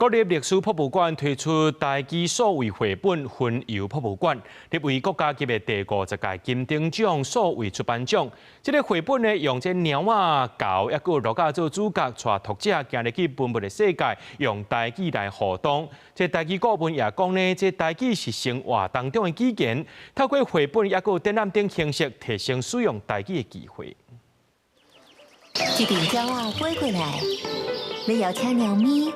國立歷史博物館推出台記數位繪本《雲遊博物館》，入圍國家級的第50屆金鼎獎數位出版獎。這個繪本呢，用這貓仔、狗，抑個鹿仔做主角，帶讀者行入去文物的世界，用台記來互動。這台記顧問也講呢，這台記是生活當中的語言，透過繪本抑個展覽等形式，提升使用台記的機會。一頂鳥仔飛過來，你要請貓咪。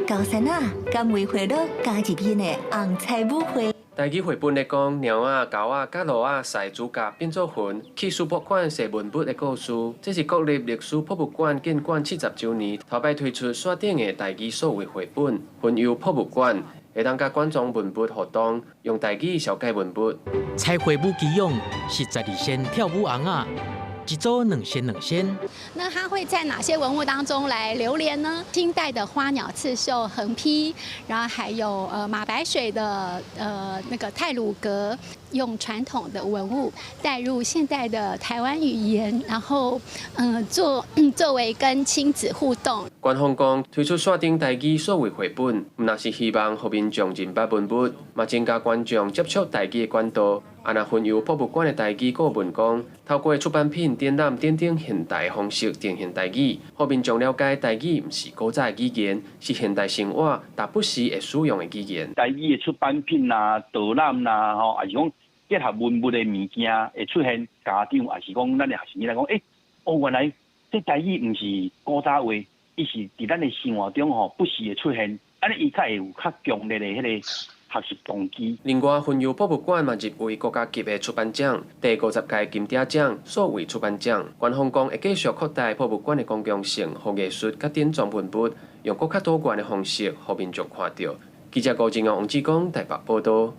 高山啊，甲梅花鹿加入邊的紅彩舞會。台記繪本咧講，貓啊、狗啊、甲鹿啊，使主角變做雲，去書博館寫文物的故事。這是國立歷史博物館建館70週年頭擺推出刷頂的台記數位繪本《雲遊博物館》，會當甲觀眾文物互動，用台記小解文物。彩繪舞基用是12仙跳舞紅啊。一周兩仙。那它會在哪些文物當中來流連呢？清代的花鳥刺繡橫批，然後還有馬白水的那個太魯閣，用傳統的文物帶入現代的台灣語言，然後作為跟親子互動。官方講推出刷頂台記數位繪本，唔那是希望讓民眾認捌文物，嘛增加觀眾接觸台記的管道。啊，那雲遊博物館的台記顧問講，透過出版品展覽等現代方式呈現台記，讓民眾了解台記唔是古早的語言，是現代生活但不時會使用的語言。台記的出版品啊、導覽啦，吼，也是講結合文物的物件會出現，家長也是講咱的學生來講，原來這台記唔是古早話，伊是佇咱的生活中吼不時會出現，安尼伊較會有較強烈的迄個學習動機。另外，雲遊博物館嘛入圍國家級的出版獎，第50屆金鼎獎數位出版獎。官方講會繼續擴大博物館的公共性，和藝術甲典藏文物，用更較多元的方式，讓民眾看到。記者高靜陽、王志剛台北報道。